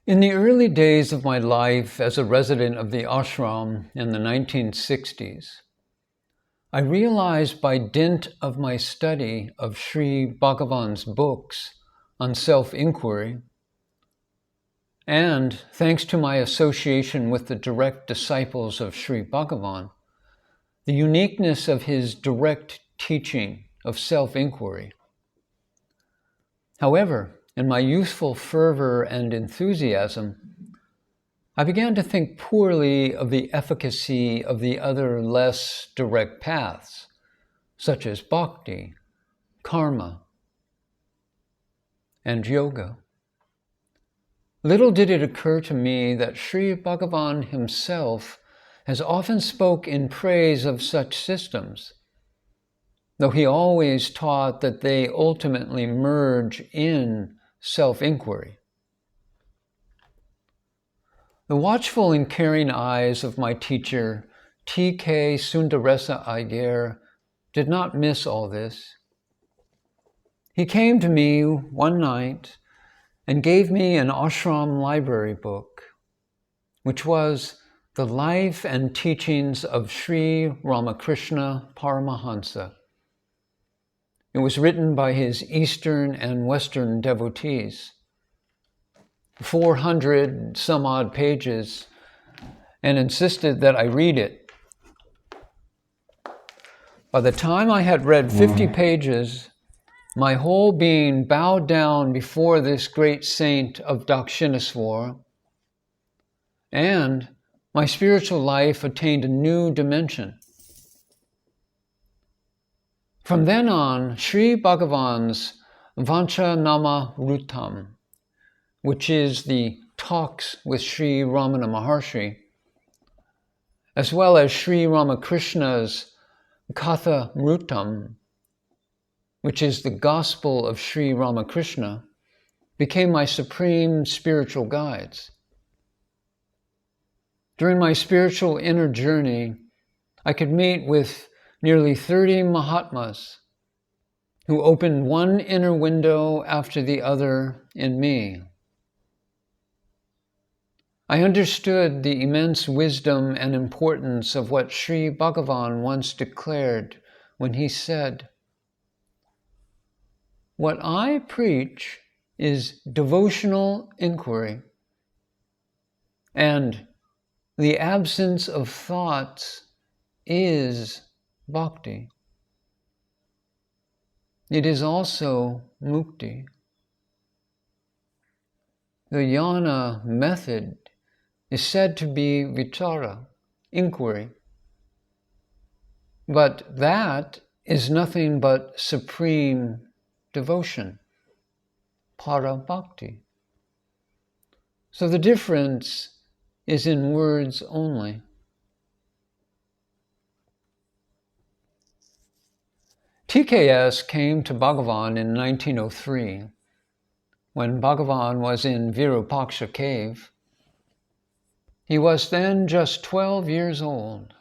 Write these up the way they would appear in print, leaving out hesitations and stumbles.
In the early days of my life as a resident of the ashram in the 1960s, I realized by dint of my study of Sri Bhagavan's books on self-inquiry, and thanks to my association with the direct disciples of Sri Bhagavan, the uniqueness of his direct teaching of self-inquiry. However, in my youthful fervor and enthusiasm, I began to think poorly of the efficacy of the other less direct paths, such as bhakti, karma, and yoga. Little did it occur to me that Sri Bhagavan himself has often spoke in praise of such systems, though he always taught that they ultimately merge in self-inquiry. The watchful and caring eyes of my teacher, T.K. Sundaresa Iyer, did not miss all this. He came to me one night and gave me an ashram library book, which was The Life and Teachings of Sri Ramakrishna Paramahansa. It was written by his Eastern and Western devotees, 400 some odd pages, and insisted that I read it. By the time I had read 50 pages, my whole being bowed down before this great saint of Dakshineswar, and my spiritual life attained a new dimension. From then on, Sri Bhagavan's Vanchanamrutam, which is the Talks with Sri Ramana Maharshi, as well as Sri Ramakrishna's Kathamrutam, which is the Gospel of Sri Ramakrishna, became my supreme spiritual guides. During my spiritual inner journey, I could meet with nearly 30 Mahatmas who opened one inner window after the other in me. I understood the immense wisdom and importance of what Sri Bhagavan once declared when he said, "What I preach is devotional inquiry, and the absence of thoughts is bhakti. It is also mukti." The jnana method is said to be vichara, inquiry, but that is nothing but supreme devotion, para bhakti. So the difference is in words only. T.K.S. came to Bhagavan in 1903, when Bhagavan was in Virupaksha cave. He was then just 12 years old.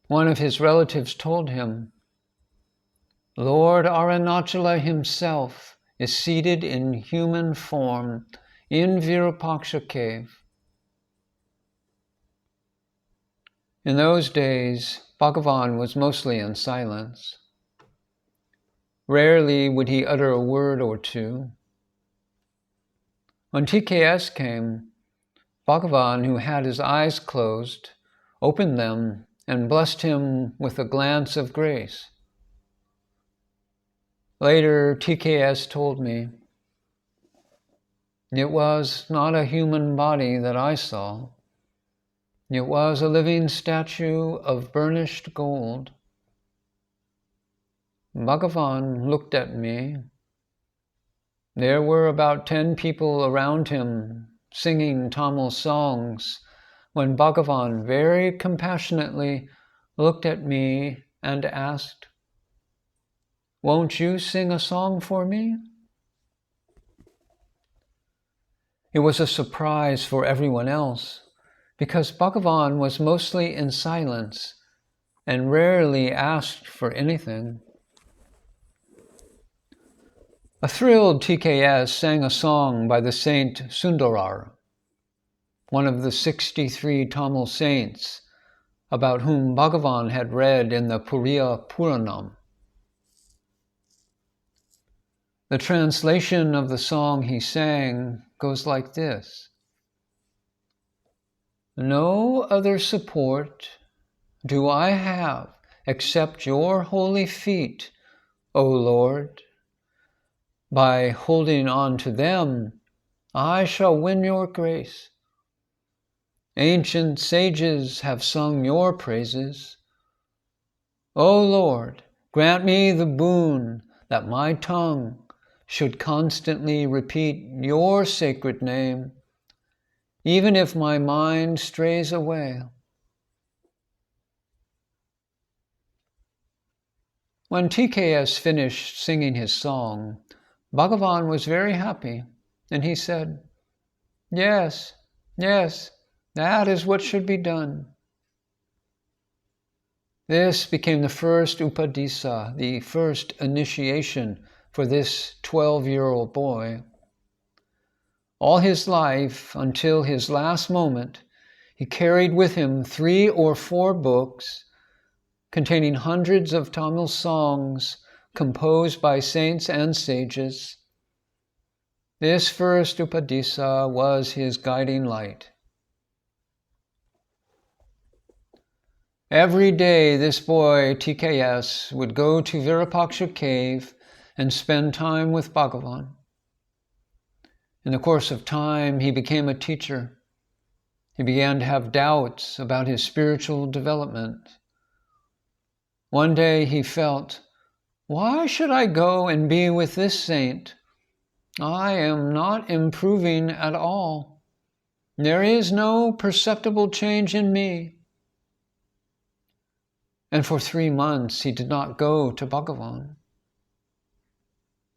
One of his relatives told him, "Lord Arunachala himself is seated in human form in Virupaksha cave." In those days, Bhagavan was mostly in silence. Rarely would he utter a word or two. When T.K.S. came, Bhagavan, who had his eyes closed, opened them and blessed him with a glance of grace. Later, T.K.S. told me, "It was not a human body that I saw. It was a living statue of burnished gold." Bhagavan looked at me. There were about 10 people around him singing Tamil songs when Bhagavan very compassionately looked at me and asked, "Won't you sing a song for me?" It was a surprise for everyone else because Bhagavan was mostly in silence and rarely asked for anything. A thrilled T.K.S. sang a song by the saint Sundaresa, one of the 63 Tamil saints about whom Bhagavan had read in the Periya Puranam. The translation of the song he sang goes like this: "No other support do I have except your holy feet, O Lord. By holding on to them, I shall win your grace. Ancient sages have sung your praises. O Lord, grant me the boon that my tongue should constantly repeat your sacred name, even if my mind strays away." When T.K.S. finished singing his song, Bhagavan was very happy, and he said, "Yes, yes, that is what should be done." This became the first upadisa, the first initiation for this 12-year-old boy. All his life, until his last moment, he carried with him 3 or 4 books containing hundreds of Tamil songs composed by saints and sages. This first upadisa was his guiding light. Every day this boy, T.K.S., would go to Virupaksha cave and spend time with Bhagavan. In the course of time, he became a teacher. He began to have doubts about his spiritual development. One day he felt, "Why should I go and be with this saint? I am not improving at all. There is no perceptible change in me." And for 3 months he did not go to Bhagavan.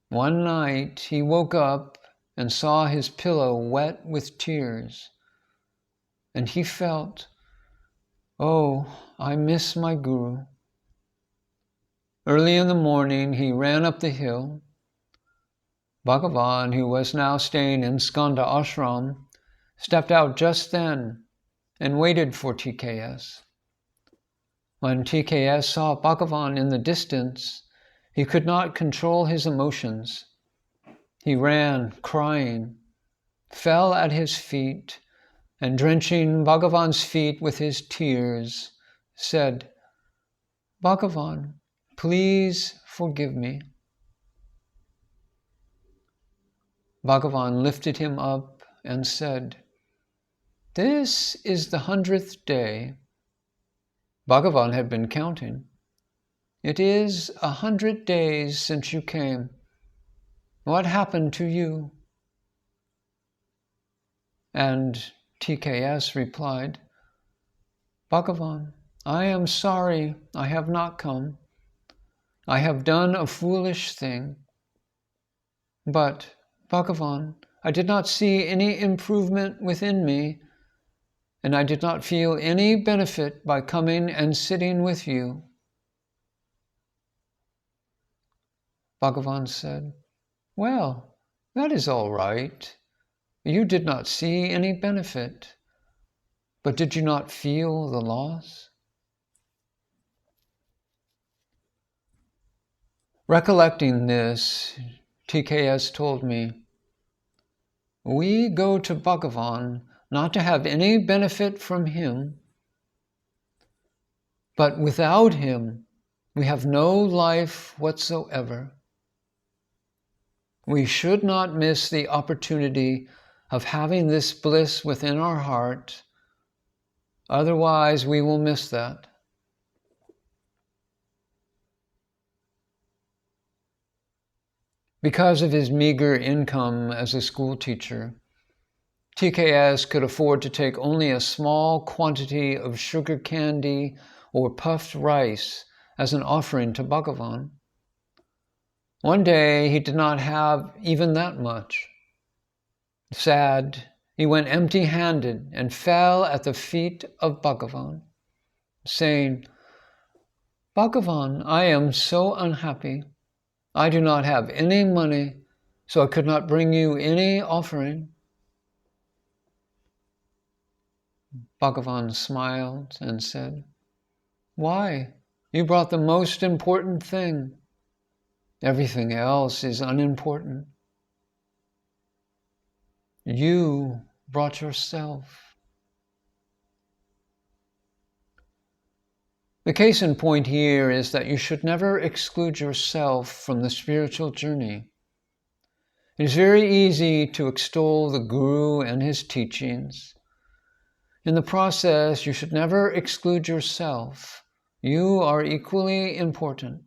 One night he woke up and saw his pillow wet with tears, and he felt, "Oh, I miss my Guru." Early in the morning he ran up the hill. Bhagavan, who was now staying in Skanda ashram, stepped out just then and waited for T.K.S. When T.K.S. saw Bhagavan in the distance, he could not control his emotions. He ran, crying, fell at his feet, and drenching Bhagavan's feet with his tears, said, "Bhagavan, please forgive me." Bhagavan lifted him up and said, "This is the 100th day." Bhagavan had been counting. "It is 100 days since you came. What happened to you?" And T.K.S. replied, "Bhagavan, I am sorry I have not come. I have done a foolish thing. But, Bhagavan, I did not see any improvement within me, and I did not feel any benefit by coming and sitting with you." Bhagavan said, "Well, that is all right. You did not see any benefit, but did you not feel the loss?" Recollecting this, T.K.S. told me, "We go to Bhagavan not to have any benefit from him, but without him we have no life whatsoever. We should not miss the opportunity of having this bliss within our heart, otherwise we will miss that." Because of his meager income as a school teacher, T.K.S. could afford to take only a small quantity of sugar candy or puffed rice as an offering to Bhagavan. One day he did not have even that much. Sad, he went empty-handed and fell at the feet of Bhagavan, saying, "Bhagavan, I am so unhappy. I do not have any money, so I could not bring you any offering. Bhagavan smiled and said, why? You brought the most important thing. Everything else is unimportant. You brought yourself. The case in point here is that you should never exclude yourself from the spiritual journey. It is very easy to extol the Guru and his teachings. In the process, you should never exclude yourself. You are equally important.